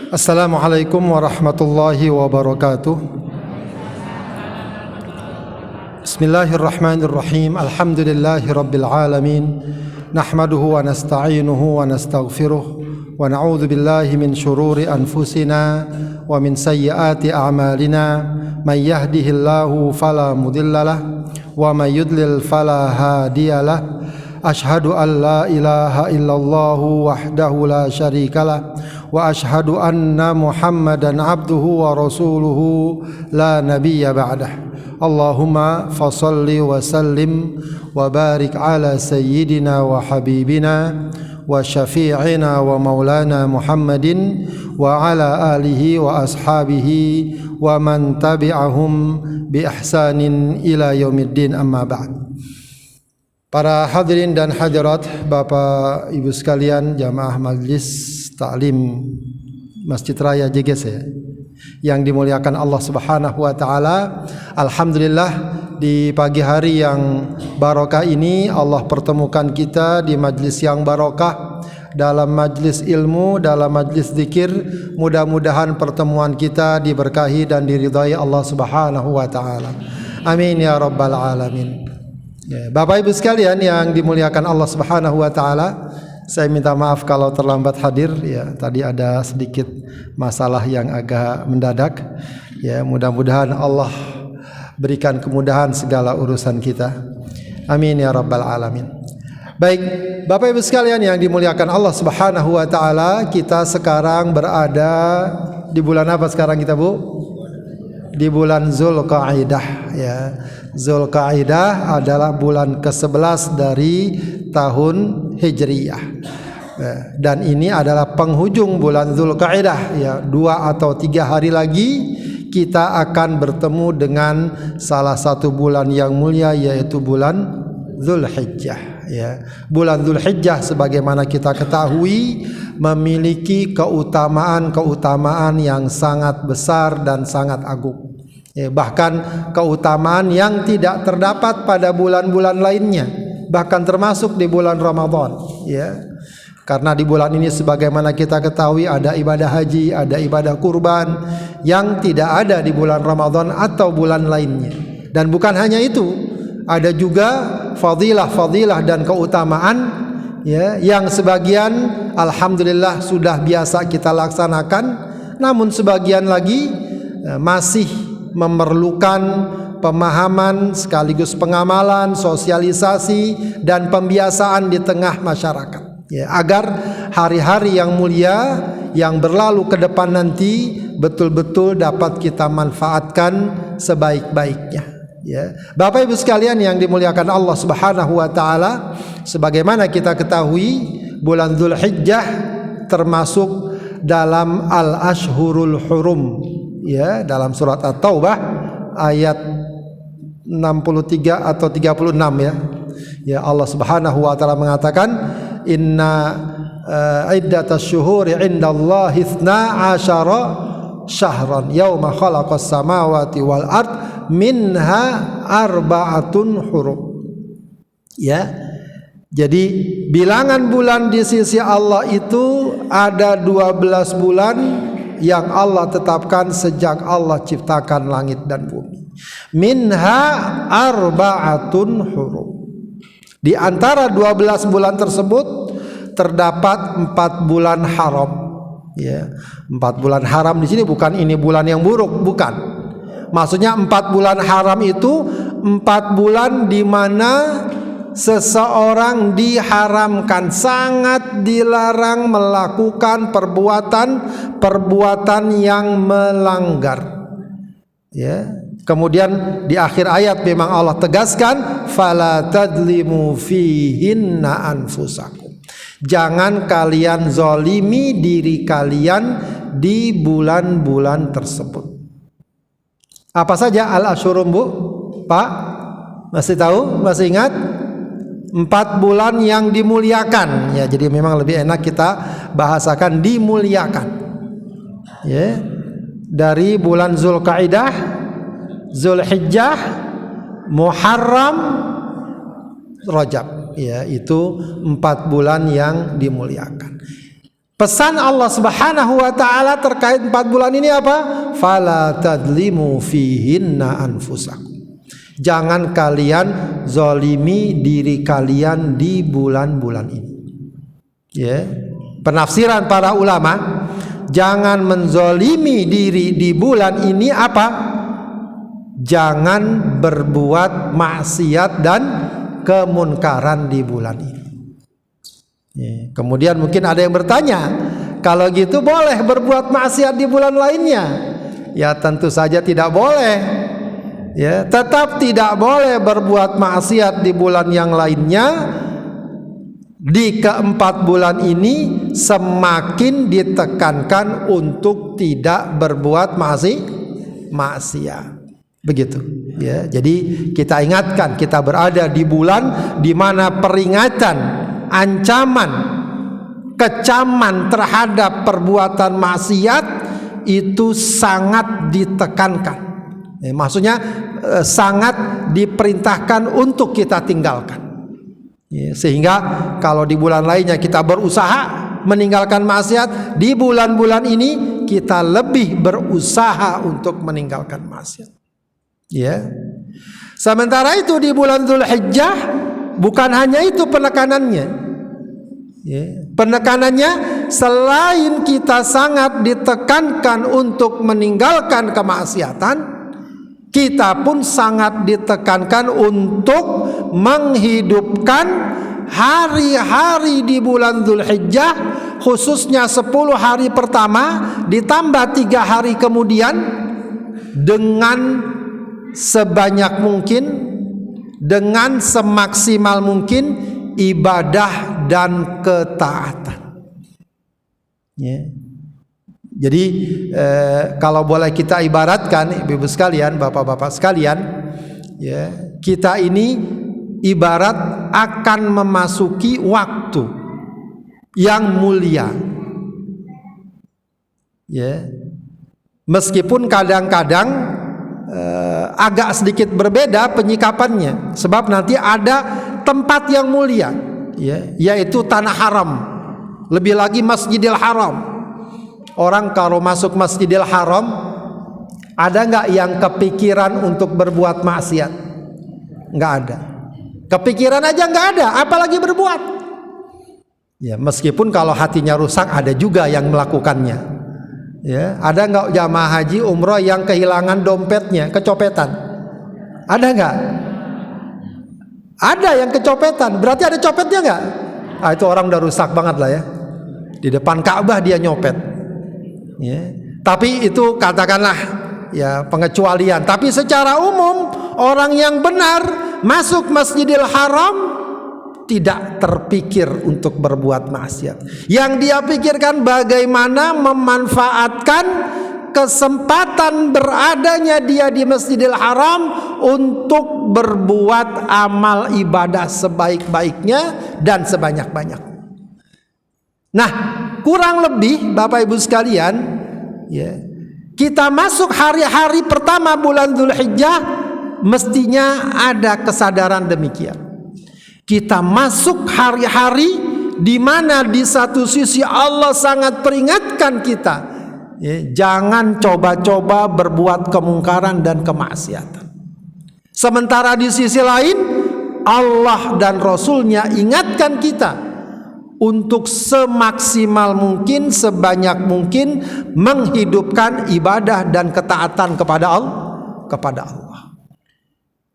Assalamualaikum warahmatullahi wabarakatuh. Bismillahirrahmanirrahim. Alhamdulillahi rabbil alamin. Nahmaduhu wa nasta'inuhu wa nastaghfiruh wa na'udzu billahi min shururi anfusina wa min sayyiati a'malina. May yahdihillahu fala mudhillalah wa may yudlil fala hadiyalah. Ashhadu an la ilaha illallah wahdahu la syarikalah wa ashhadu anna Muhammadan abduhu wa rasuluhu la nabiyya ba'dah. Allahumma fassalli wa sallim wa barik ala sayyidina wa habibina wa syafi'ina wa maulana Muhammadin wa ala alihi wa ashabihi wa man tabi'ahum bi ihsanin ila yaumiddin, amma ba'd. Para hadirin dan hadirat, Bapak Ibu sekalian, jamaah Majelis Ta'lim Masjid Raya JGC yang dimuliakan Allah Subhanahu wa taala. Alhamdulillah, di pagi hari yang barokah ini Allah pertemukan kita di majlis yang barokah, dalam majlis ilmu, dalam majlis zikir. Mudah-mudahan pertemuan kita diberkahi dan diridhai Allah Subhanahu wa taala. Amin ya rabbal alamin. Ya, Bapak Ibu sekalian yang dimuliakan Allah Subhanahu wa taala, saya minta maaf kalau terlambat hadir ya. Tadi ada sedikit masalah yang agak mendadak. Ya, mudah-mudahan Allah berikan kemudahan segala urusan kita. Amin ya rabbal alamin. Baik, Bapak Ibu sekalian yang dimuliakan Allah Subhanahu wa taala, kita sekarang berada di bulan apa sekarang kita, Bu? Di bulan Zulqa'dah ya. Zulqa'dah adalah bulan ke-11 dari tahun Hijriyah. Dan ini adalah penghujung bulan Zulqa'dah ya. 2 atau 3 hari lagi kita akan bertemu dengan salah satu bulan yang mulia, yaitu bulan Zulhijjah ya. Bulan Zulhijjah sebagaimana kita ketahui memiliki keutamaan yang sangat besar dan sangat agung. Bahkan keutamaan yang tidak terdapat pada bulan-bulan lainnya, bahkan termasuk di bulan Ramadan ya. Karena di bulan ini sebagaimana kita ketahui ada ibadah haji, ada ibadah kurban yang tidak ada di bulan Ramadan atau bulan lainnya. Dan bukan hanya itu, ada juga fadilah dan keutamaan ya, yang sebagian alhamdulillah sudah biasa kita laksanakan, namun sebagian lagi masih memerlukan pemahaman sekaligus pengamalan, sosialisasi dan pembiasaan di tengah masyarakat ya, agar hari-hari yang mulia yang berlalu ke depan nanti betul-betul dapat kita manfaatkan sebaik-baiknya ya. Bapak Ibu sekalian yang dimuliakan Allah Subhanahu wa taala, sebagaimana kita ketahui bulan Zulhijjah termasuk dalam al-ashhurul hurum ya. Dalam surat At-Taubah ayat 63 atau 36 ya. Ya, Allah Subhanahu wa taala mengatakan inna iddatasy syuhuri 'indallahi 12 syahran yauma khalaqas samawati wal ard minha arba'atun hurum. Ya. Jadi bilangan bulan di sisi Allah itu ada 12 bulan yang Allah tetapkan sejak Allah ciptakan langit dan bumi. Minha arba'atun hurum. Di antara 12 bulan tersebut terdapat 4 bulan haram. Ya, 4 bulan haram di sini bukan ini bulan yang buruk, bukan. Maksudnya 4 bulan haram itu 4 bulan di mana seseorang diharamkan, sangat dilarang melakukan perbuatan yang melanggar ya. Kemudian di akhir ayat memang Allah tegaskan fala tadlimu fihinna anfusakum, jangan kalian zalimi diri kalian di bulan-bulan tersebut. Apa saja al-asyurum, Bu? Pak masih tahu? Masih ingat? 4 bulan yang dimuliakan ya, jadi memang lebih enak kita bahasakan dimuliakan ya. Dari bulan Zulqa'dah, Zulhijjah, Muharram, Rajab ya, itu 4 bulan yang dimuliakan. Pesan Allah Subhanahu wa taala terkait 4 bulan ini apa? Fala tadlimu fihinna anfusakum. Jangan kalian zalimi diri kalian di bulan-bulan ini. Ya. Penafsiran para ulama, jangan menzalimi diri di bulan ini apa? Jangan berbuat maksiat dan kemunkaran di bulan ini. Ya. Kemudian mungkin ada yang bertanya, kalau gitu boleh berbuat maksiat di bulan lainnya? Ya tentu saja tidak boleh. Ya, tetap tidak boleh berbuat maksiat di bulan yang lainnya. Di keempat bulan ini semakin ditekankan untuk tidak berbuat maksiat. Begitu. Ya, jadi kita ingatkan, kita berada di bulan di mana peringatan, ancaman, kecaman terhadap perbuatan maksiat itu sangat ditekankan. Maksudnya sangat diperintahkan untuk kita tinggalkan. Sehingga kalau di bulan lainnya kita berusaha meninggalkan maksiat, di bulan-bulan ini kita lebih berusaha untuk meninggalkan maksiat. Ya. Sementara itu di bulan Dzulhijjah bukan hanya itu penekanannya. Ya. Penekanannya selain kita sangat ditekankan untuk meninggalkan kemaksiatan, kita pun sangat ditekankan untuk menghidupkan hari-hari di bulan Dzulhijjah, khususnya 10 hari pertama ditambah 3 hari kemudian, dengan sebanyak mungkin, dengan semaksimal mungkin ibadah dan ketaatan. Ya. Jadi kalau boleh kita ibaratkan, ibu-ibu sekalian, bapak-bapak sekalian, ya, kita ini ibarat akan memasuki waktu yang mulia. Ya. Meskipun kadang-kadang agak sedikit berbeda penyikapannya, sebab nanti ada tempat yang mulia, ya, yaitu tanah haram, lebih lagi Masjidil Haram. Orang kalau masuk Masjidil Haram, ada nggak yang kepikiran untuk berbuat maksiat? Nggak ada. Kepikiran aja nggak ada, apalagi berbuat. Ya, meskipun kalau hatinya rusak ada juga yang melakukannya. Ya, ada nggak jamaah haji umroh yang kehilangan dompetnya, kecopetan? Ada nggak? Ada yang kecopetan. Berarti ada copetnya nggak? Ah, itu orang udah rusak banget lah ya. Di depan Ka'bah dia nyopet. Ya. Tapi itu katakanlah ya pengecualian. Tapi secara umum orang yang benar masuk Masjidil Haram tidak terpikir untuk berbuat maksiat. Yang dia pikirkan bagaimana memanfaatkan kesempatan beradanya dia di Masjidil Haram untuk berbuat amal ibadah sebaik-baiknya dan sebanyak-banyak. Nah, kurang lebih Bapak Ibu sekalian, ya, kita masuk hari-hari pertama bulan Dzulhijjah mestinya ada kesadaran demikian. Kita masuk hari-hari di mana di satu sisi Allah sangat peringatkan kita, ya, jangan coba-coba berbuat kemungkaran dan kemaksiatan. Sementara di sisi lain Allah dan Rasul-Nya ingatkan kita untuk semaksimal mungkin, sebanyak mungkin menghidupkan ibadah dan ketaatan kepada Allah.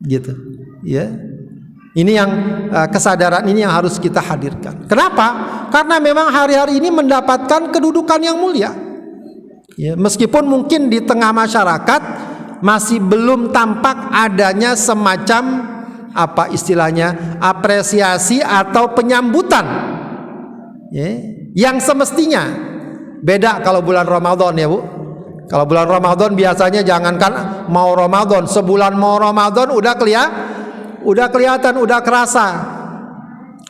Gitu, ya. Ini yang kesadaran ini yang harus kita hadirkan. Kenapa? Karena memang hari-hari ini mendapatkan kedudukan yang mulia. Ya, meskipun mungkin di tengah masyarakat masih belum tampak adanya semacam apa istilahnya apresiasi atau penyambutan. Ya, yang semestinya beda kalau bulan Ramadan ya Bu. Kalau bulan Ramadan biasanya jangankan mau Ramadan, sebulan mau Ramadan udah kelihatan, udah kerasa.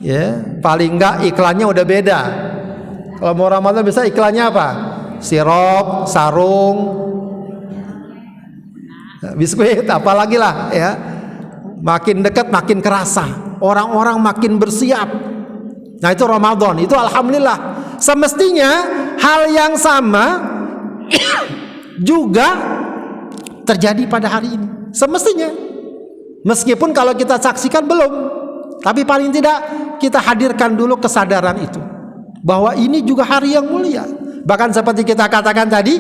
Ya, paling enggak iklannya udah beda. Kalau mau Ramadan bisa iklannya apa? Sirup, sarung, biskuit, apalagi lah ya. Makin dekat makin kerasa. Orang-orang makin bersiap. Nah itu Ramadan, itu alhamdulillah semestinya hal yang sama juga terjadi pada hari ini. Semestinya, meskipun kalau kita saksikan belum, tapi paling tidak kita hadirkan dulu kesadaran itu, bahwa ini juga hari yang mulia. Bahkan seperti kita katakan tadi,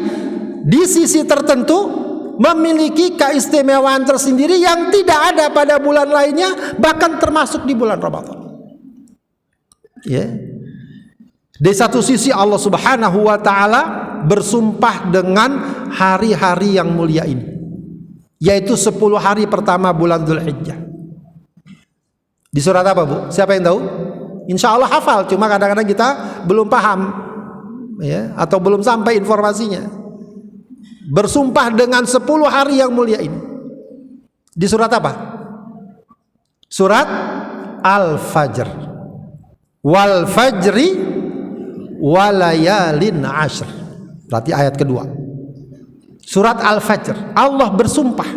di sisi tertentu memiliki keistimewaan tersendiri yang tidak ada pada bulan lainnya, bahkan termasuk di bulan Ramadan. Ya. Di satu sisi Allah Subhanahu wa taala bersumpah dengan hari-hari yang mulia ini, yaitu 10 hari pertama bulan Dzulhijjah. Di surat apa, Bu? Siapa yang tahu? Insya Allah hafal, cuma kadang-kadang kita belum paham, ya, atau belum sampai informasinya. Bersumpah dengan 10 hari yang mulia ini. Di surat apa? Surat Al-Fajr. Wal fajri walayalin ashr. Berarti ayat kedua. Surat Al-Fajr. Allah bersumpah,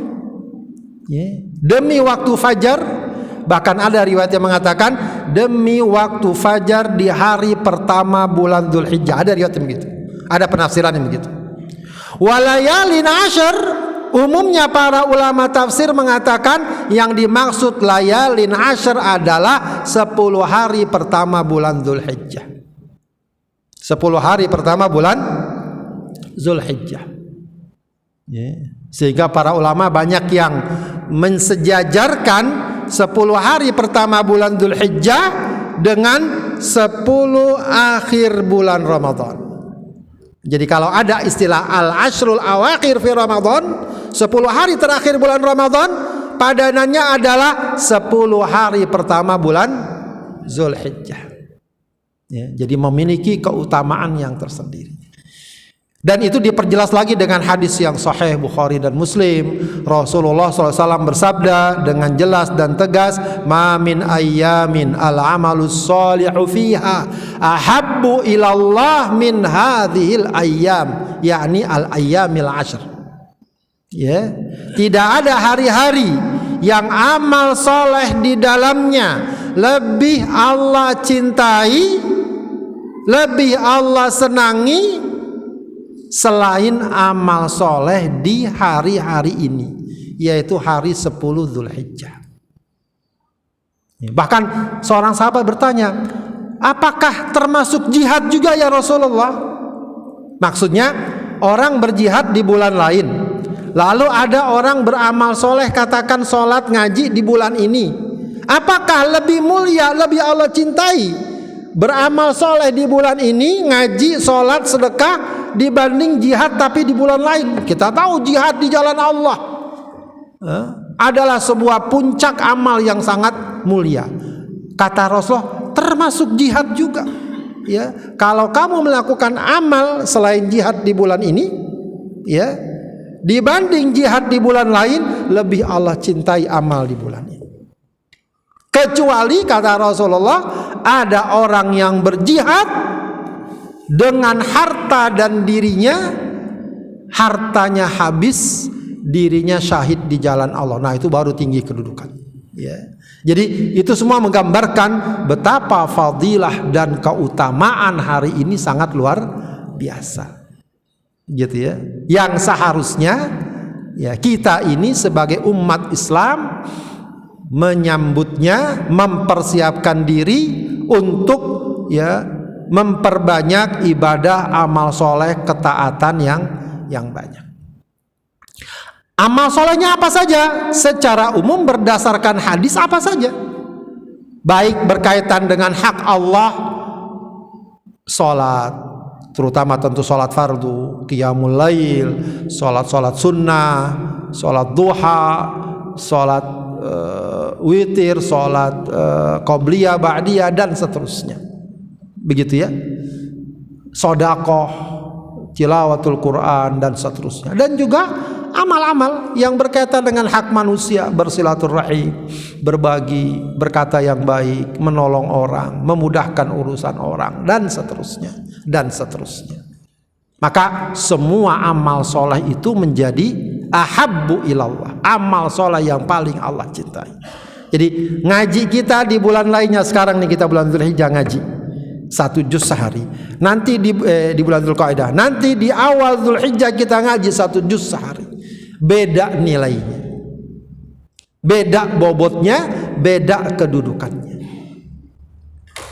ya, demi waktu fajar. Bahkan ada riwayat yang mengatakan demi waktu fajar di hari pertama bulan Dzulhijjah. Ada riwayat yang begitu. Ada penafsiran yang begitu. Walayalin ashr, umumnya para ulama tafsir mengatakan yang dimaksud layalin ashr adalah 10 hari pertama bulan Dzulhijjah. 10 hari pertama bulan Dzulhijjah. Yeah. Sehingga para ulama banyak yang mensejajarkan 10 hari pertama bulan Dzulhijjah dengan 10 akhir bulan Ramadan. Jadi kalau ada istilah al-ashrul awakhir fi Ramadan, 10 hari terakhir bulan Ramadan, padanannya adalah 10 hari pertama bulan Dzulhijjah. Ya, jadi memiliki keutamaan yang tersendiri. Dan itu diperjelas lagi dengan hadis yang sahih Bukhari dan Muslim. Rasulullah SAW bersabda dengan jelas dan tegas, "Ma min ayyamin al-amalus shalihu fiha ahabbu ilallah min hadhil ayyam," yakni al-ayyamil ashr. Ya, tidak ada hari-hari yang amal soleh di dalamnya lebih Allah cintai, lebih Allah senangi selain amal soleh di hari-hari ini, yaitu hari 10 Dzulhijjah. Bahkan seorang sahabat bertanya, apakah termasuk jihad juga ya Rasulullah? Maksudnya orang berjihad di bulan lain, lalu ada orang beramal soleh, katakan sholat ngaji di bulan ini, apakah lebih mulia, lebih Allah cintai beramal soleh di bulan ini, ngaji, sholat, sedekah, dibanding jihad tapi di bulan lain? Kita tahu jihad di jalan Allah adalah sebuah puncak amal yang sangat mulia. Kata Rasulullah, termasuk jihad juga. Ya, kalau kamu melakukan amal selain jihad di bulan ini, ya, dibanding jihad di bulan lain, lebih Allah cintai amal di bulan ini. Kecuali kata Rasulullah, ada orang yang berjihad dengan harta dan dirinya, hartanya habis, dirinya syahid di jalan Allah. Nah, itu baru tinggi kedudukan. Ya. Jadi itu semua menggambarkan betapa fadilah dan keutamaan hari ini sangat luar biasa. Gitu ya. Yang seharusnya ya kita ini sebagai umat Islam menyambutnya, mempersiapkan diri untuk ya memperbanyak ibadah, amal soleh, ketaatan yang banyak. Amal solehnya apa saja? Secara umum berdasarkan hadis apa saja, baik berkaitan dengan hak Allah, sholat, terutama tentu sholat fardu, qiyamul lail, sholat sunnah, sholat duha, sholat witir, sholat qobliyah, ba'diyah, dan seterusnya. Begitu ya, sodakoh, tilawatul Quran, dan seterusnya. Dan juga amal-amal yang berkaitan dengan hak manusia, bersilaturahim, berbagi, berkata yang baik, menolong orang, memudahkan urusan orang, dan seterusnya, dan seterusnya. Maka semua amal soleh itu menjadi ahabbu ilallah, amal soleh yang paling Allah cintai. Jadi ngaji kita di bulan lainnya, sekarang nih kita bulan Dzulhijjah ngaji, 1 juz sehari. Nanti di bulan Dzulqa'dah, nanti di awal Dzulhijjah kita ngaji 1 juz sehari. Beda nilainya, beda bobotnya, beda kedudukannya.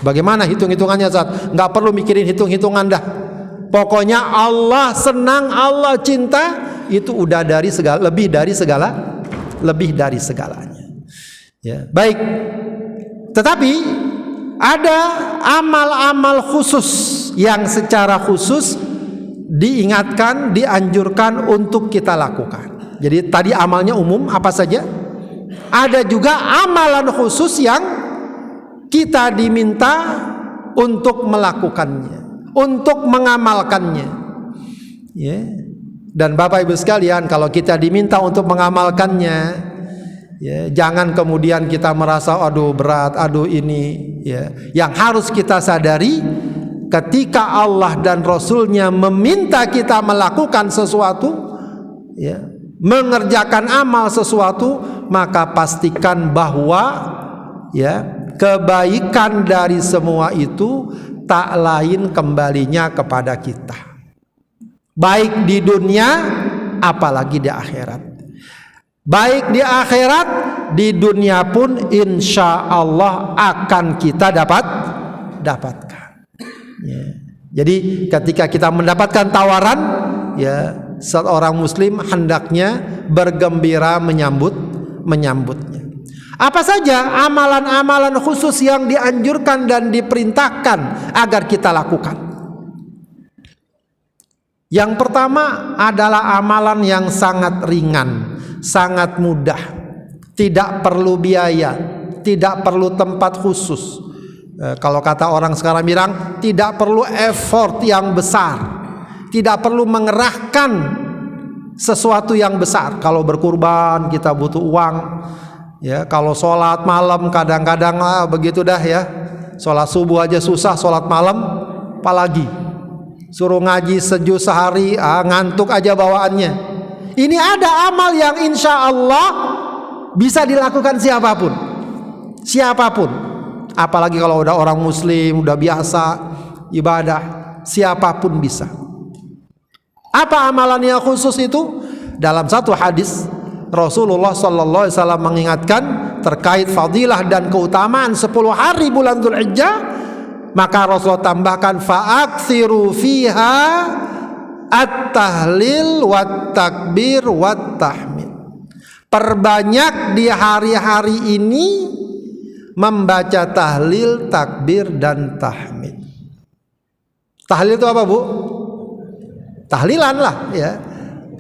Bagaimana hitung-hitungannya saat? Nggak perlu mikirin hitung-hitungan dah. Pokoknya Allah senang, Allah cinta, itu udah dari segala, lebih dari segalanya. Ya, baik. Tetapi ada amal-amal khusus yang secara khusus diingatkan, dianjurkan untuk kita lakukan. Jadi tadi amalnya umum apa saja? Ada juga amalan khusus yang kita diminta untuk melakukannya, untuk mengamalkannya. Ya. Dan Bapak Ibu sekalian, kalau kita diminta untuk mengamalkannya, ya, jangan kemudian kita merasa aduh berat, aduh ini. Ya. Yang harus kita sadari, ketika Allah dan Rasulnya meminta kita melakukan sesuatu, ya, mengerjakan amal sesuatu, maka pastikan bahwa ya, kebaikan dari semua itu tak lain kembalinya kepada kita, baik di dunia apalagi di akhirat. Baik di akhirat, di dunia pun insya Allah akan kita dapatkan. Ya. Jadi ketika kita mendapatkan tawaran, ya, seorang muslim hendaknya bergembira menyambutnya. Apa saja amalan-amalan khusus yang dianjurkan dan diperintahkan agar kita lakukan? Yang pertama adalah amalan yang sangat ringan, sangat mudah, tidak perlu biaya, tidak perlu tempat khusus. Kalau kata orang sekarang bilang, tidak perlu effort yang besar, tidak perlu mengerahkan sesuatu yang besar. Kalau berkurban kita butuh uang, ya. Kalau sholat malam kadang-kadang begitu dah ya. Sholat subuh aja susah, sholat malam apalagi. Suruh ngaji sejuz sehari, ngantuk aja bawaannya. Ini ada amal yang insya Allah bisa dilakukan siapapun. Apalagi kalau udah orang muslim, udah biasa ibadah, siapapun bisa. Apa amalan yang khusus itu? Dalam satu hadis Rasulullah sallallahu alaihi wasallam mengingatkan terkait fadilah dan keutamaan 10 hari bulan Dzulhijjah, maka Rasulullah tambahkan fa'aksiru fiha at-tahlil wat-takbir wat-tahmid. Perbanyak di hari-hari ini membaca tahlil, takbir dan tahmid. Tahlil itu apa, Bu? Tahlilan lah, ya.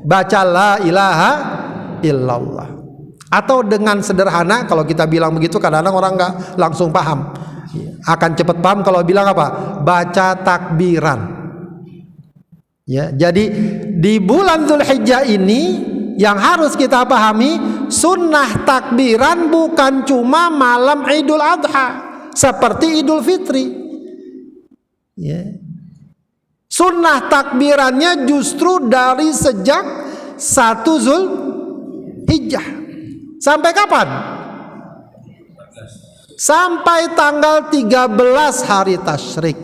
Baca la ilaha illallah. Atau dengan sederhana, kalau kita bilang begitu kadang-kadang orang nggak langsung paham. Akan cepat paham kalau bilang apa? Baca takbiran. Ya, jadi di bulan Dzulhijjah ini yang harus kita pahami, sunnah takbiran bukan cuma malam Idul Adha seperti Idul Fitri. Ya. Sunnah takbirannya justru dari sejak 1 Dzulhijjah. Sampai kapan? Sampai tanggal 13 hari tasyrik.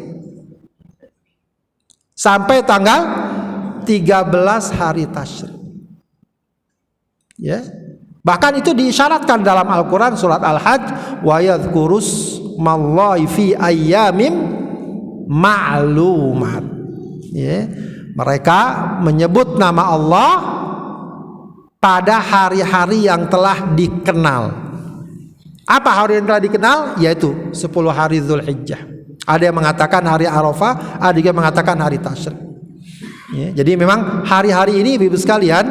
Sampai tanggal 13 hari tasyrik. Ya. Bahkan itu diisyaratkan dalam Al-Quran surat Al-Hajj, wa yadhkurus mallahi fi ayyamin ma'lumat. Ya. Mereka menyebut nama Allah pada hari-hari yang telah dikenal. Apa hari yang telah dikenal? Yaitu 10 hari Dzulhijjah. Ada yang mengatakan hari Arafah, ada yang mengatakan hari tasyrik. Ya. Jadi memang hari-hari ini Ibu sekalian,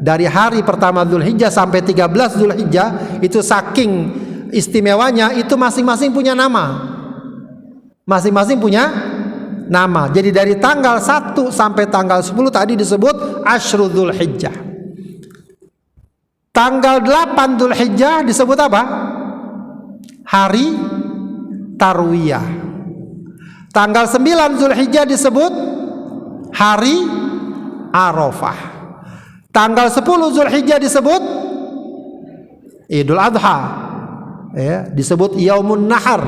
dari hari pertama Dzulhijjah sampai 13 Dzulhijjah itu saking istimewanya, itu masing-masing punya nama. Masing-masing punya nama. Jadi dari tanggal 1 sampai tanggal 10 tadi disebut Asyru Dzulhijjah. Tanggal 8 Dzulhijjah disebut apa? Hari Tarwiyah. Tanggal 9 Dzulhijjah disebut hari Arafah. Tanggal 10 Dzulhijjah disebut Idul Adha, ya, disebut Yaumun Nahar.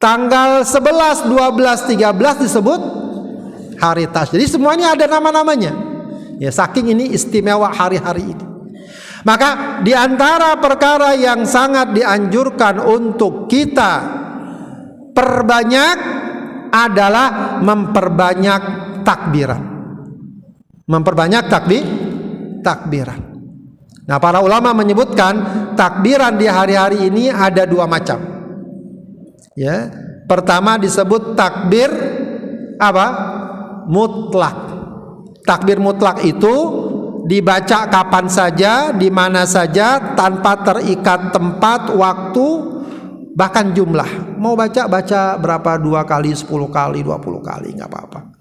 Tanggal 11, 12, 13 disebut hari tasyrik. Jadi semua ini ada nama-namanya. Ya, saking ini istimewa hari-hari ini. Maka di antara perkara yang sangat dianjurkan untuk kita perbanyak adalah memperbanyak takbiran. Memperbanyak takbiran. Nah, para ulama menyebutkan takbiran di hari-hari ini ada dua macam. Ya, pertama disebut takbir apa? Mutlak. Takbir mutlak itu dibaca kapan saja, di mana saja, tanpa terikat tempat, waktu, bahkan jumlah. Mau baca berapa, 2 kali, 10 kali, 20 kali, nggak apa-apa.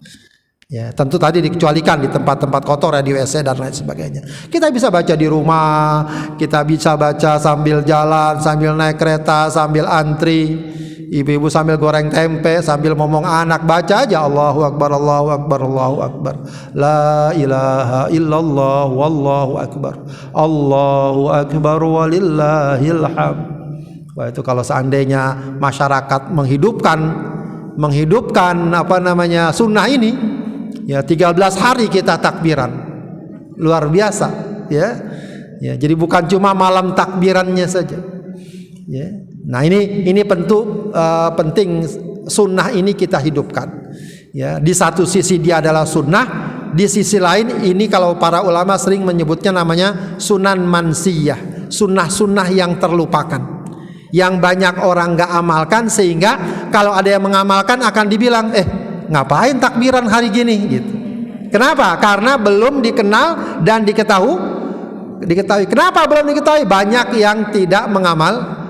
Ya, tentu tadi dikecualikan di tempat-tempat kotor ya, di WC dan lain sebagainya. Kita bisa baca di rumah, kita bisa baca sambil jalan, sambil naik kereta, sambil antri, ibu-ibu sambil goreng tempe, sambil ngomong anak, baca aja Allahu Akbar, Allahu Akbar, Allahu Akbar, la ilaha illallah, wallahu akbar, Allahu Akbar walillahil hamd. Wah, itu kalau seandainya masyarakat menghidupkan apa namanya sunnah ini, ya 13 hari kita takbiran, luar biasa, ya. Ya, jadi bukan cuma malam takbirannya saja. Ya. Nah, ini penting sunnah ini kita hidupkan. Ya, di satu sisi dia adalah sunnah, di sisi lain ini kalau para ulama sering menyebutnya namanya sunan mansiyah, sunnah-sunnah yang terlupakan, yang banyak orang nggak amalkan, sehingga kalau ada yang mengamalkan akan dibilang, ngapain takbiran hari gini gitu. Kenapa? Karena belum dikenal dan diketahui. Kenapa belum diketahui? Banyak yang tidak mengamalkan.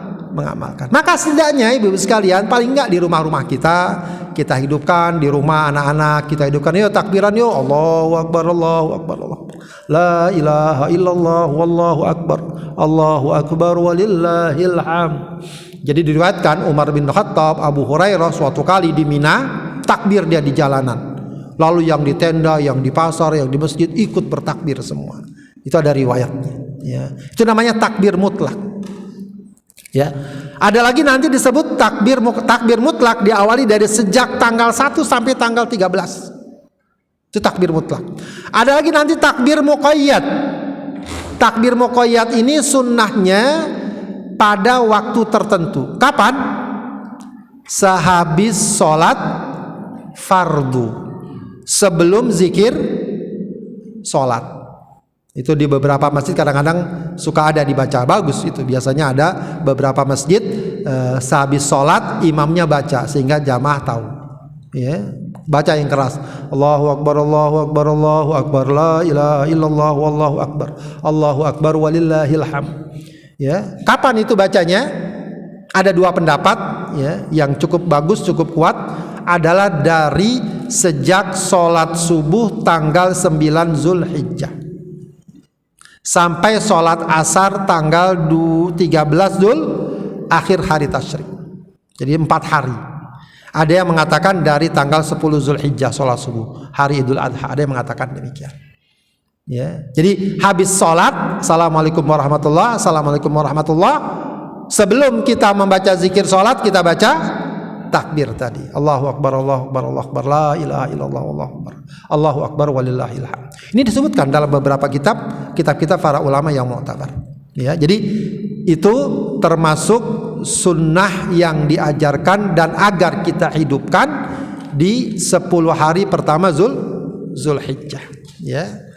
Maka setidaknya ibu sekalian, paling enggak di rumah-rumah kita hidupkan, di rumah anak-anak kita hidupkan, yuk takbiran yuk, Allahu Akbar, Allahu Akbar, Allahu Akbar, la ilaha illallah, wallahu akbar, Allahu Akbar walillahil hamd. Jadi diriwayatkan Umar bin Khattab, Abu Hurairah suatu kali di Mina takbir dia di jalanan. Lalu yang di tenda, yang di pasar, yang di masjid ikut bertakbir semua. Itu ada riwayatnya. Ya. Itu namanya takbir mutlak. Ya. Ada lagi nanti disebut takbir mutlak diawali dari sejak tanggal 1 sampai tanggal 13. Itu takbir mutlak. Ada lagi nanti takbir muqayyad. Takbir muqayyad ini sunnahnya pada waktu tertentu. Kapan? Sehabis sholat fardu, sebelum zikir sholat. Itu di beberapa masjid kadang-kadang suka ada dibaca, bagus itu. Biasanya ada beberapa masjid sehabis sholat imamnya baca sehingga jamaah tahu. Ya, baca yang keras, Allahu Akbar, Allahu Akbar, Allahu Akbar, la ilaha illallah, wallahu akbar, Allahu Akbar walillahil hamd. Ya, kapan itu bacanya? Ada dua pendapat, ya, yang cukup bagus, cukup kuat adalah dari sejak sholat subuh tanggal 9 Zulhijjah sampai sholat asar tanggal 13 Dzul akhir hari tasyrik. Jadi 4 hari. Ada yang mengatakan dari tanggal 10 Zulhijjah sholat subuh, hari Idul Adha. Ada yang mengatakan demikian. Ya, jadi habis sholat, Assalamualaikum warahmatullah, Assalamualaikum warahmatullah. Sebelum kita membaca zikir sholat, kita baca takbir tadi, Allahu Akbar, Allahu Akbar, Allahu Akbar, la ilaha illallah, Allahu Akbar, Allahu Akbar walillahil hamd. Ini disebutkan dalam beberapa kitab para ulama yang mu'tabar. Ya, jadi itu termasuk sunnah yang diajarkan dan agar kita hidupkan di 10 hari pertama Zulhijjah. Ya.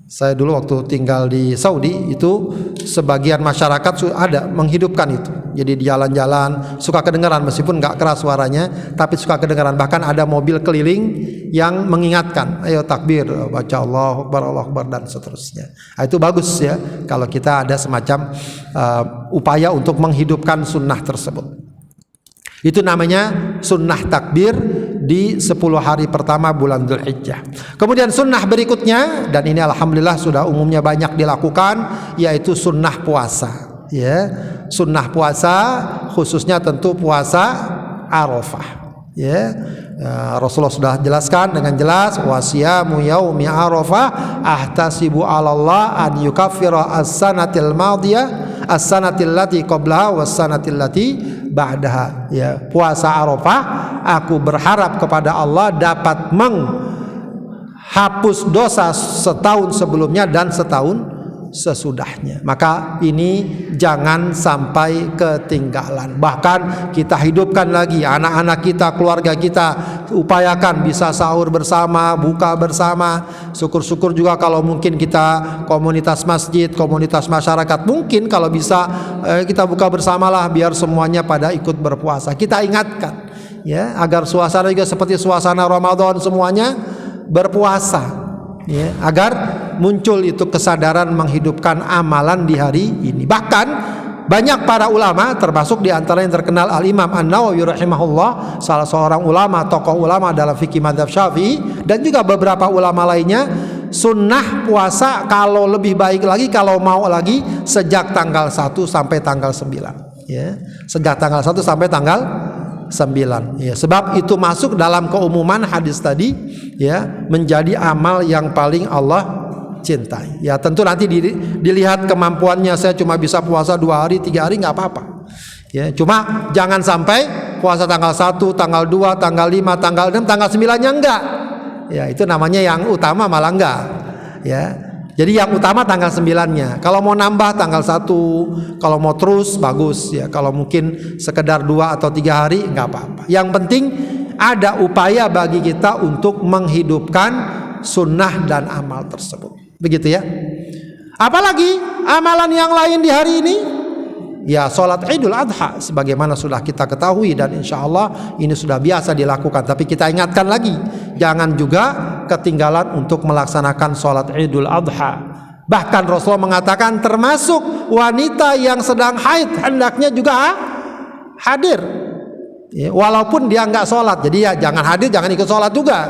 Saya dulu waktu tinggal di Saudi itu sebagian masyarakat ada menghidupkan itu. Jadi di jalan-jalan suka kedengaran meskipun nggak keras suaranya, tapi suka kedengaran. Bahkan ada mobil keliling yang mengingatkan, ayo takbir, baca Allahu Akbar, Allahu Akbar dan seterusnya. Nah, itu bagus ya kalau kita ada semacam upaya untuk menghidupkan sunnah tersebut. Itu namanya sunnah takbir di 10 hari pertama bulan Dzulhijjah. Kemudian sunnah berikutnya, dan ini alhamdulillah sudah umumnya banyak dilakukan, yaitu sunnah puasa. Ya, sunnah puasa khususnya tentu puasa Arafah. Ya, Rasulullah sudah jelaskan dengan jelas, wasiyamu yaumi Arafah ahtasibu 'ala Allah an yukaffira as-sanatil madiyah as-sanatil lati qablaha was-sanatil lati ba'daha. Ya, puasa Arafah aku berharap kepada Allah dapat menghapus dosa setahun sebelumnya dan setahun sesudahnya. Maka ini jangan sampai ketinggalan. Bahkan kita hidupkan lagi anak-anak kita, keluarga kita, upayakan bisa sahur bersama, buka bersama. Syukur-syukur juga kalau mungkin kita komunitas masjid, komunitas masyarakat, mungkin kalau bisa kita buka bersamalah biar semuanya pada ikut berpuasa. Kita ingatkan ya agar suasana juga seperti suasana Ramadan, semuanya berpuasa. Ya, agar muncul itu kesadaran menghidupkan amalan di hari ini. Bahkan banyak para ulama, termasuk di antara yang terkenal Al-Imam An-Nawawi rahimahullah, salah seorang ulama, tokoh ulama dalam fikih madzhab Syafi'i, dan juga beberapa ulama lainnya, sunnah puasa kalau lebih baik lagi, kalau mau lagi, sejak tanggal 1 sampai tanggal 9. Ya, sejak tanggal 1 sampai tanggal 9. Ya, sebab itu masuk dalam keumuman hadis tadi, ya, menjadi amal yang paling Allah cintai. Ya, tentu nanti dilihat kemampuannya. Saya cuma bisa puasa 2 hari, 3 hari nggak apa-apa. Ya, cuma jangan sampai puasa tanggal 1, tanggal 2, tanggal 5, tanggal 6, tanggal 9-nya enggak. Ya, itu namanya yang utama malah enggak. Ya. Jadi yang utama tanggal 9-nya. Kalau mau nambah tanggal 1, kalau mau terus bagus ya. Kalau mungkin sekedar 2 atau 3 hari nggak apa-apa. Yang penting ada upaya bagi kita untuk menghidupkan sunnah dan amal tersebut. Begitu ya. Apalagi amalan yang lain di hari ini? Ya, sholat Idul Adha sebagaimana sudah kita ketahui dan insya Allah ini sudah biasa dilakukan. Tapi kita ingatkan lagi, jangan juga ketinggalan untuk melaksanakan sholat Idul Adha. Bahkan Rasulullah mengatakan termasuk wanita yang sedang haid hendaknya juga hadir, ya, walaupun dia nggak sholat. Jadi ya jangan hadir, jangan ikut sholat juga,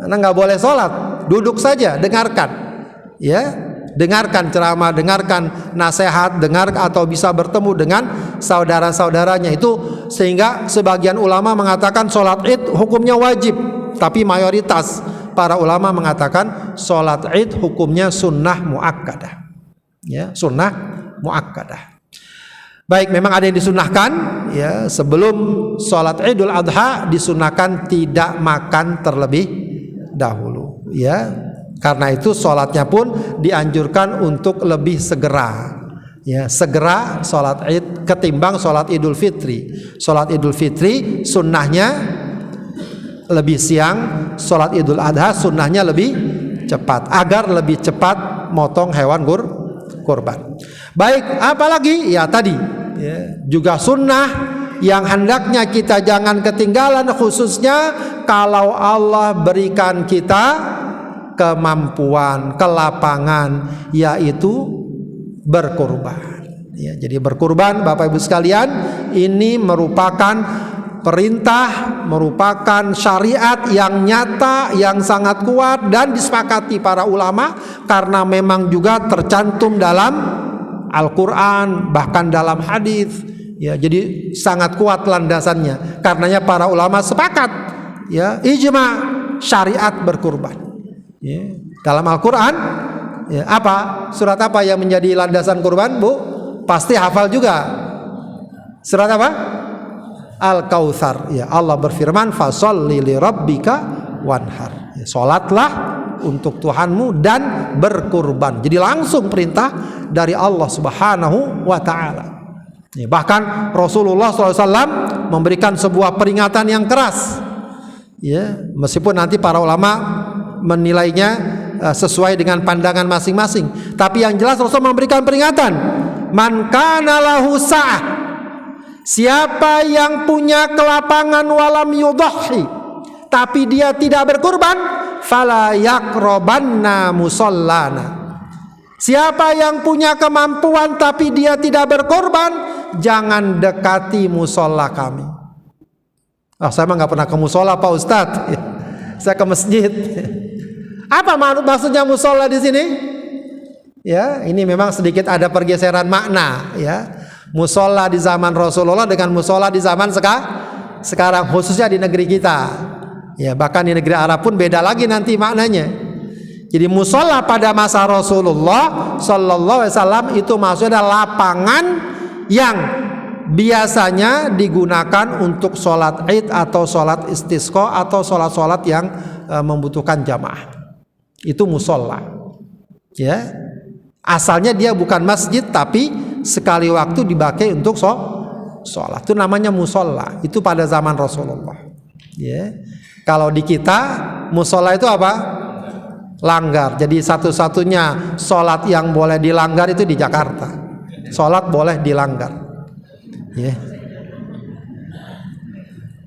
karena nggak boleh sholat. Duduk saja, dengarkan, ya. Dengarkan ceramah, dengarkan nasihat, dengar atau bisa bertemu dengan saudara-saudaranya itu, sehingga sebagian ulama mengatakan sholat id hukumnya wajib, tapi mayoritas para ulama mengatakan sholat id hukumnya sunnah muakkadah, ya, sunnah muakkadah. Baik, memang ada yang disunnahkan, ya, sebelum sholat Idul Adha disunnahkan tidak makan terlebih dahulu, ya. Karena itu sholatnya pun dianjurkan untuk lebih segera, ya, segera sholat id ketimbang sholat Idul Fitri. Sholat Idul Fitri sunnahnya lebih siang, sholat Idul Adha sunnahnya lebih cepat, agar lebih cepat motong hewan kurban. Baik, apalagi ya tadi, ya, juga sunnah yang hendaknya kita jangan ketinggalan, khususnya kalau Allah berikan kita kemampuan, kelapangan, yaitu berkurban. Ya, jadi berkurban, Bapak Ibu sekalian, ini merupakan perintah, merupakan syariat yang nyata, yang sangat kuat dan disepakati para ulama, karena memang juga tercantum dalam Al-Quran, bahkan dalam hadis. Ya, jadi sangat kuat landasannya. Karenanya para ulama sepakat, ya, ijma syariat berkurban. Ya, dalam Al-Quran, ya, apa surat apa yang menjadi landasan kurban, Bu? Pasti hafal juga. Surat apa? Al-Kautsar. Ya, Allah berfirman, "Fasholli li rabbika wanhar." Ya, salatlah untuk Tuhanmu dan berkurban. Jadi langsung perintah dari Allah Subhanahu wa taala. Ya, bahkan Rasulullah SAW memberikan sebuah peringatan yang keras. Ya, meskipun nanti para ulama menilainya sesuai dengan pandangan masing-masing, tapi yang jelas Rasul memberikan peringatan, man kana lahu sa'ah, siapa yang punya kelapangan walam yudhi, tapi dia tidak berkurban, fala yaqrabanna musallana, siapa yang punya kemampuan tapi dia tidak berkorban, jangan dekati musola kami. Saya mah nggak pernah ke musola Pak Ustadz, saya ke masjid. Apa maksudnya musola di sini? Ya, ini memang sedikit ada pergeseran makna, ya. Musola di zaman Rasulullah dengan musola di zaman sekarang, khususnya di negeri kita. Ya, bahkan di negeri Arab pun beda lagi nanti maknanya. Jadi musola pada masa Rasulullah Sallallahu Alaihi Wasallam itu maksudnya lapangan yang biasanya digunakan untuk sholat id atau sholat istisqa atau sholat-sholat yang membutuhkan jamaah. Itu musola. Ya, asalnya dia bukan masjid tapi sekali waktu dipakai untuk sholat. Itu namanya musola. Itu pada zaman Rasulullah. Ya, kalau di kita musola itu apa? Langgar. Jadi satu-satunya sholat yang boleh dilanggar itu di Jakarta. Sholat boleh dilanggar. Ya.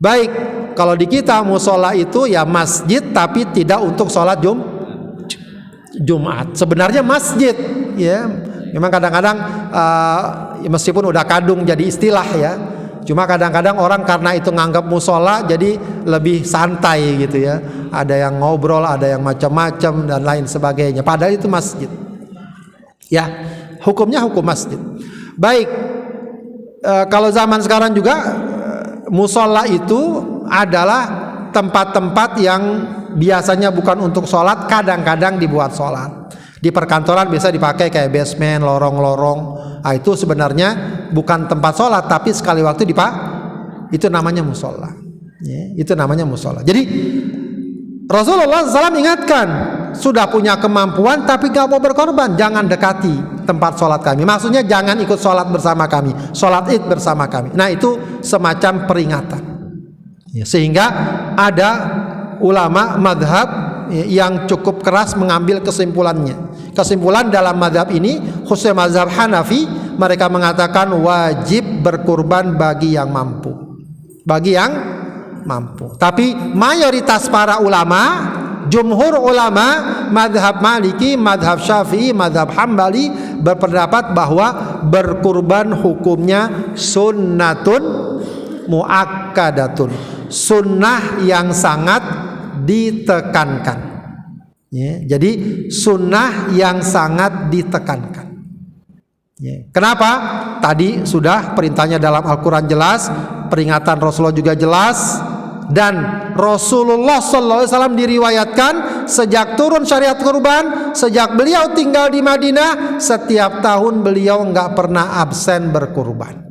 Baik, kalau di kita musola itu ya masjid tapi tidak untuk sholat Jumat. Sebenarnya masjid, ya. Memang kadang-kadang meskipun udah kadung jadi istilah ya. Cuma kadang-kadang orang karena itu nganggap musola jadi lebih santai gitu ya. Ada yang ngobrol, ada yang macam-macam dan lain sebagainya. Padahal itu masjid. Ya, hukumnya hukum masjid. Baik. Kalau zaman sekarang juga musola itu adalah tempat-tempat yang biasanya bukan untuk sholat, kadang-kadang dibuat sholat. Di perkantoran biasa dipakai kayak basement, lorong-lorong. Nah, itu sebenarnya bukan tempat sholat, tapi sekali waktu itu namanya musola. Ya, itu namanya musola. Jadi Rasulullah SAW ingatkan, sudah punya kemampuan tapi gak mau berkorban, jangan dekati tempat sholat kami. Maksudnya jangan ikut sholat bersama kami, sholat id bersama kami. Nah, itu semacam peringatan. Ya, sehingga ada ulama madhab yang cukup keras mengambil kesimpulannya. Kesimpulan dalam madhab ini, khususnya madhab Hanafi, mereka mengatakan wajib berkurban bagi yang mampu. Bagi yang mampu. Tapi mayoritas para ulama, jumhur ulama, madhab Maliki, madhab Syafi'i, madhab Hambali berpendapat bahwa berkurban hukumnya sunnatun muakkadatun, sunnah yang sangat ditekankan. Ya, jadi sunnah yang sangat ditekankan. Ya. Kenapa? Tadi sudah perintahnya dalam Al-Quran jelas, peringatan Rasulullah juga jelas, dan Rasulullah SAW diriwayatkan sejak turun syariat kurban, sejak beliau tinggal di Madinah, setiap tahun beliau nggak pernah absen berkurban.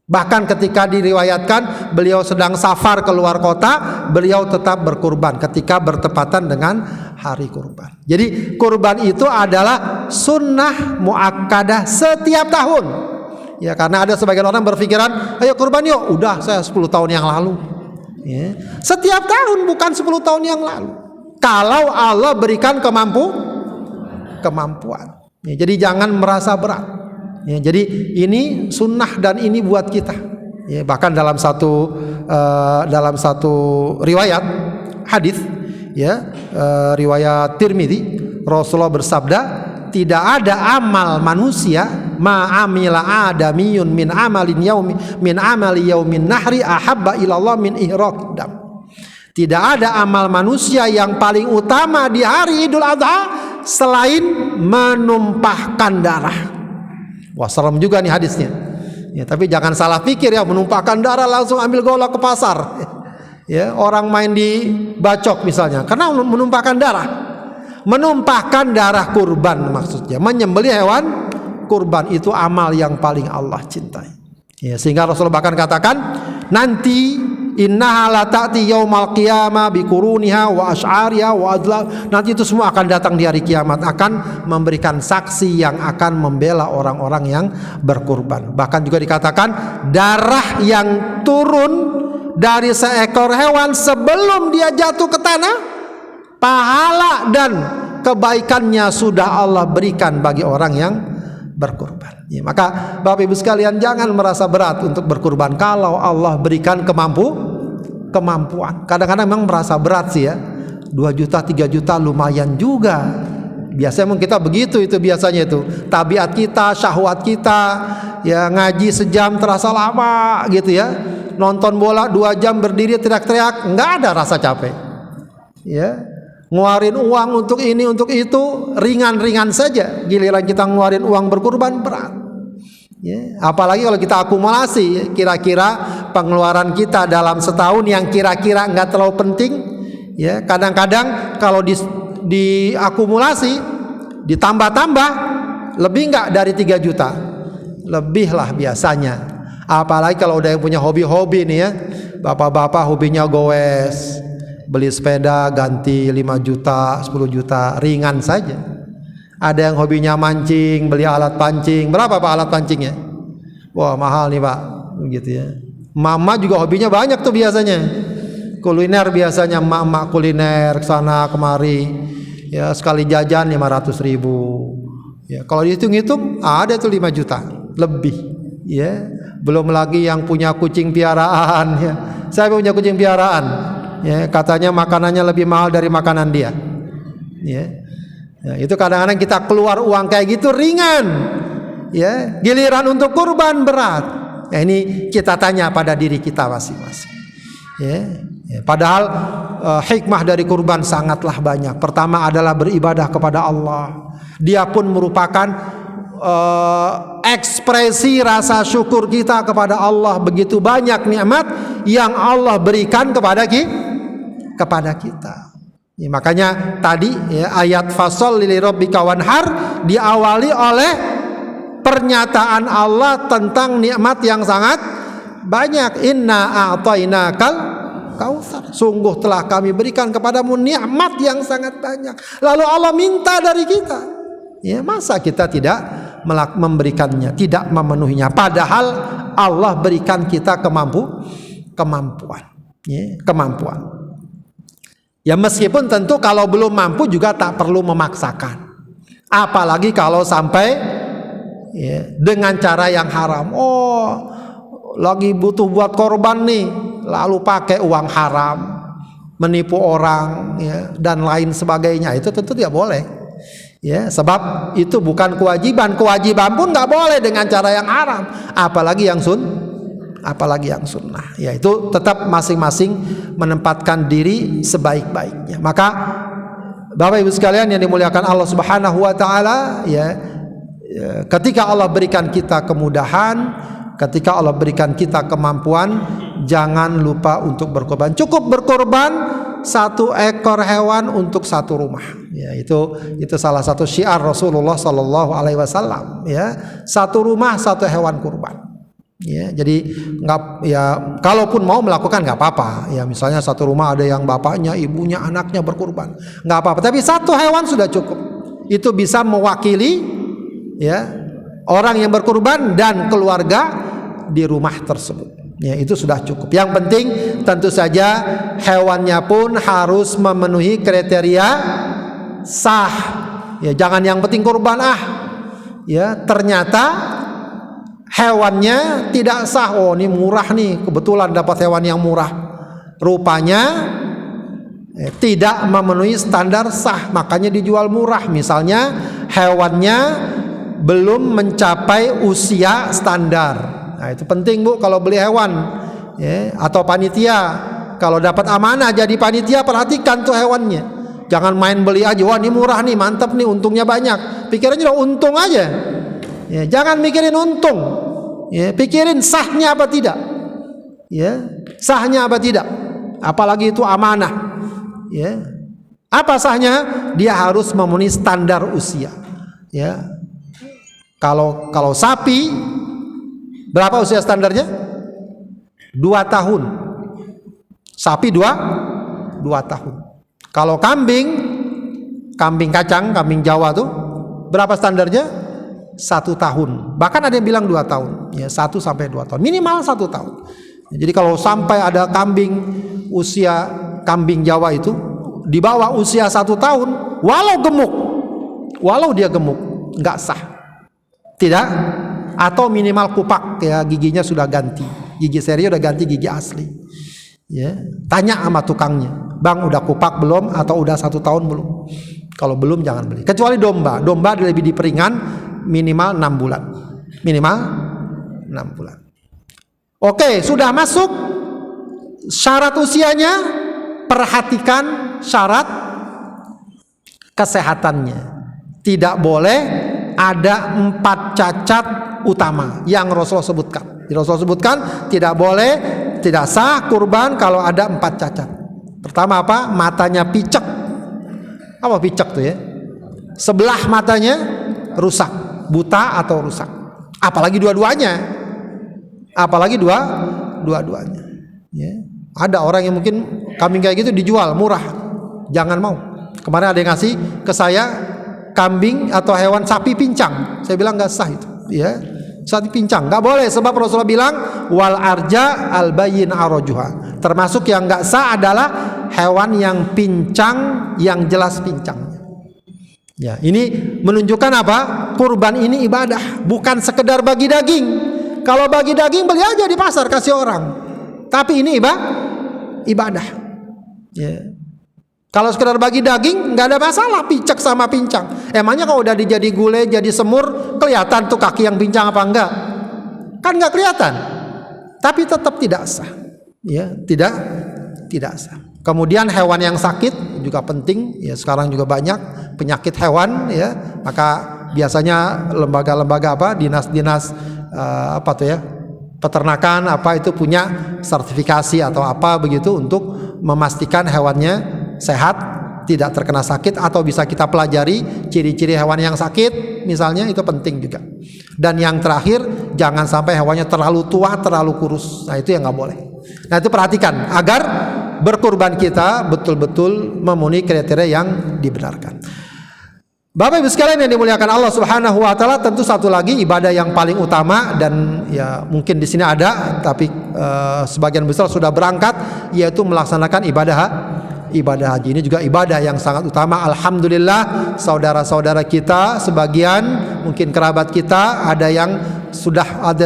Bahkan ketika diriwayatkan beliau sedang safar keluar kota, beliau tetap berkurban ketika bertepatan dengan hari kurban. Jadi kurban itu adalah sunnah muakkadah setiap tahun. Ya, karena ada sebagian orang berpikiran, ayo kurban yuk, udah saya 10 tahun yang lalu. Ya. Setiap tahun, bukan 10 tahun yang lalu. Kalau Allah berikan kemampuan. Ya, jadi jangan merasa berat. Ya, jadi ini sunnah dan ini buat kita. Ya, bahkan dalam satu riwayat hadis, ya, riwayat Tirmidzi, Rasulullah bersabda, tidak ada amal manusia ma'amila adamiyun min amali yaumin nahri ahabba ilallah min ihraq dam. Tidak ada amal manusia yang paling utama di hari Idul Adha selain menumpahkan darah. Wah, serem juga nih hadisnya. Ya, tapi jangan salah pikir ya, menumpahkan darah langsung ambil golok ke pasar. Ya, orang main di bacok misalnya, karena menumpahkan darah. Menumpahkan darah kurban maksudnya, menyembelih hewan kurban itu amal yang paling Allah cintai. Ya, sehingga Rasulullah bahkan katakan, nanti innaha la ta'ti yaumal qiyamah bi quruniha wa asy'ariha wa adla. Nanti itu semua akan datang di hari kiamat, akan memberikan saksi yang akan membela orang-orang yang berkurban. Bahkan juga dikatakan darah yang turun dari seekor hewan sebelum dia jatuh ke tanah, pahala dan kebaikannya sudah Allah berikan bagi orang yang berkurban. Ya, maka Bapak Ibu sekalian, jangan merasa berat untuk berkurban kalau Allah berikan kemampuan. Kadang-kadang memang merasa berat sih ya. 2 juta, 3 juta lumayan juga. Biasanya memang kita begitu, itu biasanya itu. Tabiat kita, syahwat kita, ya, ngaji sejam terasa lama gitu ya. Nonton bola 2 jam berdiri teriak-teriak, nggak ada rasa capek. Ya. Ngeluarin uang untuk ini untuk itu ringan-ringan saja. Giliran kita ngeluarin uang berkurban berat. Ya, apalagi kalau kita akumulasi, kira-kira pengeluaran kita dalam setahun yang kira-kira nggak terlalu penting. Ya, kadang-kadang kalau diakumulasi, ditambah-tambah, lebih nggak dari 3 juta, lebih lah biasanya. Apalagi kalau udah yang punya hobi-hobi nih ya, bapak-bapak hobinya goes, beli sepeda ganti 5 juta, 10 juta, ringan saja. Ada yang hobinya mancing, beli alat pancing. Berapa Pak alat pancingnya? Wah mahal nih Pak, begitu ya. Mama juga hobinya banyak tuh biasanya. Kuliner biasanya emak-emak kuliner kesana kemari. Ya sekali jajan 500.000. Ya kalau dihitung-hitung ada tuh 5 juta lebih. Ya belum lagi yang punya kucing piaraan. Ya saya punya kucing piaraan. Ya katanya makanannya lebih mahal dari makanan dia. Ya, ya itu kadang-kadang kita keluar uang kayak gitu ringan. Ya giliran untuk kurban berat. Ya, ini kita tanya pada diri kita masing-masing. Ya, ya, padahal hikmah dari kurban sangatlah banyak. Pertama adalah beribadah kepada Allah. Dia pun merupakan ekspresi rasa syukur kita kepada Allah. Begitu banyak nikmat yang Allah berikan kepada kita. Ya, makanya tadi ya, ayat fasol li rabbika wanhar diawali oleh pernyataan Allah tentang nikmat yang sangat banyak. Inna a'tainakal kautsar. Sungguh telah kami berikan kepadamu nikmat yang sangat banyak. Lalu Allah minta dari kita. Ya, masa kita tidak memberikannya, tidak memenuhinya, padahal Allah berikan kita kemampuan. Ya, kemampuan. Ya meskipun tentu kalau belum mampu juga tak perlu memaksakan. Apalagi kalau sampai ya, dengan cara yang haram. Oh, lagi butuh buat korban nih, lalu pakai uang haram, menipu orang, ya, dan lain sebagainya. Itu tentu tidak boleh. Ya, sebab itu bukan kewajiban. Kewajiban pun nggak boleh dengan cara yang haram, apalagi yang sunnah. Ya itu tetap masing-masing menempatkan diri sebaik-baiknya. Maka Bapak Ibu sekalian yang dimuliakan Allah Subhanahu wa taala, ya, ketika Allah berikan kita kemudahan, ketika Allah berikan kita kemampuan, jangan lupa untuk berkorban. Cukup berkorban 1 ekor hewan untuk 1 rumah. Ya, itu salah satu syiar Rasulullah Sallallahu Alaihi Wasallam. Ya, 1 rumah 1 hewan kurban. Ya, jadi kalaupun mau melakukan nggak apa-apa. Ya, misalnya 1 rumah ada yang bapaknya, ibunya, anaknya berkurban, nggak apa-apa. Tapi 1 hewan sudah cukup. Itu bisa mewakili ya orang yang berkurban dan keluarga di rumah tersebut. Ya, itu sudah cukup. Yang penting tentu saja hewannya pun harus memenuhi kriteria sah. Ya, jangan yang penting kurban ya ternyata hewannya tidak sah. Oh, ini murah nih, kebetulan dapat hewan yang murah. Rupanya tidak memenuhi standar sah, makanya dijual murah. Misalnya hewannya belum mencapai usia standar. Nah, itu penting Bu kalau beli hewan ya, atau panitia. Kalau dapat amanah jadi panitia, perhatikan tuh hewannya. Jangan main beli aja, wah ini murah nih, mantap nih, untungnya banyak. Pikirannya udah untung aja. Ya, jangan mikirin untung. Ya, pikirin sahnya apa tidak. Ya, sahnya apa tidak. Apalagi itu amanah. Ya. Apa sahnya? Dia harus memenuhi standar usia. Ya. Kalau sapi berapa usia standarnya? 2 tahun. Sapi 2 tahun. Kalau kambing kacang, kambing Jawa tuh berapa standarnya? 1 tahun. Bahkan ada yang bilang 2 tahun. Ya, 1 sampai 2 tahun. Minimal 1 tahun. Jadi kalau sampai ada kambing usia kambing Jawa itu di bawah usia 1 tahun, walau dia gemuk, nggak sah. Tidak, atau minimal kupak ya, giginya sudah ganti, gigi seri udah ganti gigi asli. Ya, tanya sama tukangnya, bang udah kupak belum atau udah 1 tahun belum? Kalau belum jangan beli. Kecuali domba lebih diperingan minimal 6 bulan, minimal 6 bulan. Oke, sudah masuk syarat usianya, perhatikan syarat kesehatannya. Tidak boleh ada 4 cacat utama yang Rasulullah sebutkan. Rasulullah sebutkan tidak boleh, tidak sah kurban kalau ada 4 cacat. Pertama apa? Matanya picek. Apa picek tuh ya? Sebelah matanya rusak, buta atau rusak. Apalagi dua-duanya. apalagi dua-duanya. Ya. Ada orang yang mungkin kambing kayak gitu dijual murah, jangan mau. Kemarin ada yang ngasih ke saya kambing atau hewan sapi pincang, saya bilang nggak sah itu. Ya, sapi pincang nggak boleh, sebab Rasulullah bilang wal arja al bayyin arajuha. Termasuk yang nggak sah adalah hewan yang pincang, yang jelas pincangnya. Ya, ini menunjukkan apa? Kurban ini ibadah, bukan sekedar bagi daging. Kalau bagi daging beli aja di pasar kasih orang. Tapi ini ibadah. Ya. Kalau sekedar bagi daging nggak ada masalah, picek sama pincang. Emangnya kalau udah dijadi gulai, jadi semur, kelihatan tuh kaki yang pincang apa enggak? Kan nggak kelihatan. Tapi tetap tidak sah. Ya, tidak sah. Kemudian hewan yang sakit juga penting, ya sekarang juga banyak penyakit hewan, ya maka biasanya lembaga-lembaga apa, dinas-dinas apa tuh ya, peternakan apa itu punya sertifikasi atau apa begitu untuk memastikan hewannya sehat, tidak terkena sakit, atau bisa kita pelajari ciri-ciri hewan yang sakit misalnya, itu penting juga. Dan yang terakhir, jangan sampai hewannya terlalu tua, terlalu kurus. Nah itu yang nggak boleh. Nah itu perhatikan agar berkurban kita betul-betul memenuhi kriteria yang dibenarkan. Bapak Ibu sekalian yang dimuliakan Allah Subhanahu wa taala, tentu satu lagi ibadah yang paling utama, dan ya mungkin di sini ada tapi sebagian besar sudah berangkat, yaitu melaksanakan ibadah haji. Ini juga ibadah yang sangat utama. Alhamdulillah saudara-saudara kita sebagian, mungkin kerabat kita, ada yang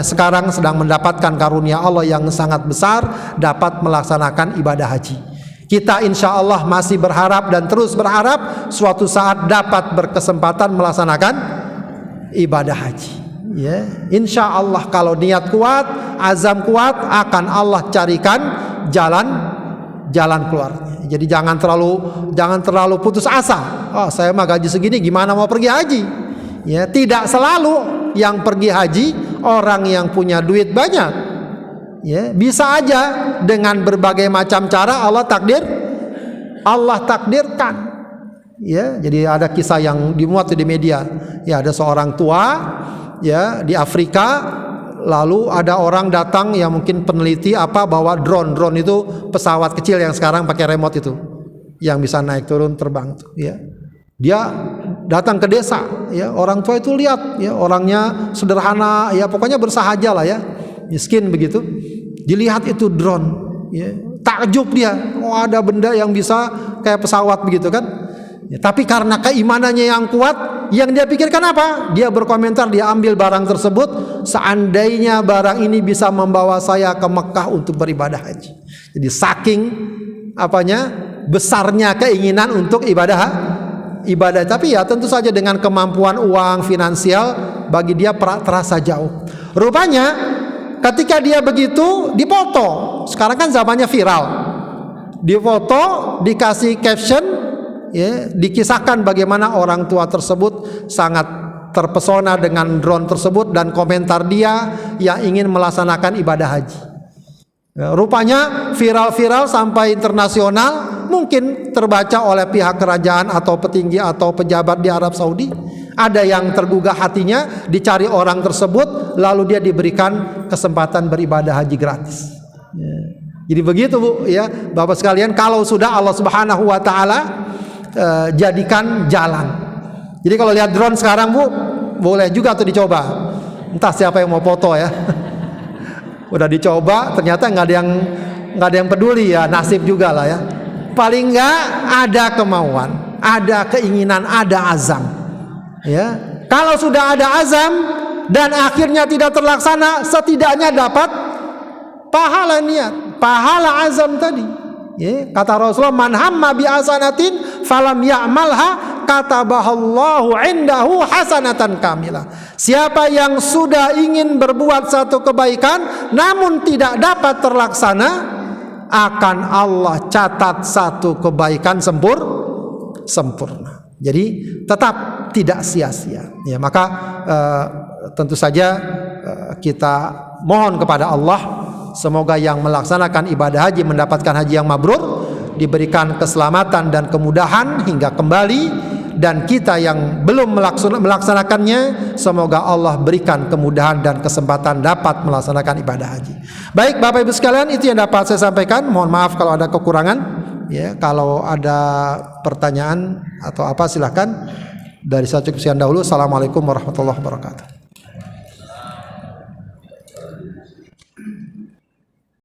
sekarang sedang mendapatkan karunia Allah yang sangat besar, dapat melaksanakan ibadah haji. Kita insya Allah masih berharap dan terus berharap suatu saat dapat berkesempatan melaksanakan ibadah haji. Ya, insya Allah kalau niat kuat, azam kuat, akan Allah carikan jalan keluarnya. Jadi jangan terlalu putus asa. Oh, saya mah gaji segini, gimana mau pergi haji? Ya, tidak selalu yang pergi haji orang yang punya duit banyak. Ya, bisa aja dengan berbagai macam cara Allah takdirkan. Ya, jadi ada kisah yang dimuat di media. Ya, ada seorang tua ya di Afrika, lalu ada orang datang yang mungkin peneliti apa, bawa drone itu pesawat kecil yang sekarang pakai remote itu, yang bisa naik turun terbang tuh, ya. Dia datang ke desa, ya, orang tua itu lihat, ya, orangnya sederhana, ya, pokoknya bersahaja lah, ya, miskin begitu. Dilihat itu drone, ya, takjub dia, oh ada benda yang bisa kayak pesawat begitu kan. Ya, tapi karena keimanannya yang kuat, yang dia pikirkan apa? Dia berkomentar, dia ambil barang tersebut, seandainya barang ini bisa membawa saya ke Mekah untuk beribadah haji. Jadi saking besarnya keinginan untuk ibadah. Tapi ya tentu saja dengan kemampuan uang finansial bagi dia terasa jauh. Rupanya ketika dia begitu dipoto, sekarang kan zamannya viral, difoto, dikasih caption, ya, dikisahkan bagaimana orang tua tersebut sangat terpesona dengan drone tersebut dan komentar dia yang ingin melaksanakan ibadah haji. Ya, rupanya viral sampai internasional, mungkin terbaca oleh pihak kerajaan atau petinggi atau pejabat di Arab Saudi. Ada yang tergugah hatinya, dicari orang tersebut, lalu dia diberikan kesempatan beribadah haji gratis. Ya. Jadi begitu Bu, ya Bapak sekalian, kalau sudah Allah Subhanahu wa taala jadikan jalan. Jadi kalau lihat drone sekarang Bu, boleh juga tuh dicoba. Entah siapa yang mau foto ya. Udah dicoba, ternyata nggak ada yang peduli, ya nasib juga lah ya. Paling nggak ada kemauan, ada keinginan, ada azam. Ya, kalau sudah ada azam dan akhirnya tidak terlaksana, setidaknya dapat pahala niat, pahala azam tadi. Ya, kata Rasulullah, man hamma bi hasanatin falam ya'malha katabahallahu indahu hasanatan kamilah. Siapa yang sudah ingin berbuat satu kebaikan namun tidak dapat terlaksana, akan Allah catat satu kebaikan sempurna. Jadi tetap tidak sia-sia. Ya, maka tentu saja kita mohon kepada Allah, semoga yang melaksanakan ibadah haji mendapatkan haji yang mabrur, diberikan keselamatan dan kemudahan hingga kembali, dan kita yang belum melaksanakannya, semoga Allah berikan kemudahan dan kesempatan dapat melaksanakan ibadah haji. Baik Bapak Ibu sekalian, itu yang dapat saya sampaikan. Mohon maaf kalau ada kekurangan. Ya, kalau ada pertanyaan atau apa silahkan. Dari saya cukup sekian dahulu. Assalamualaikum warahmatullahi wabarakatuh.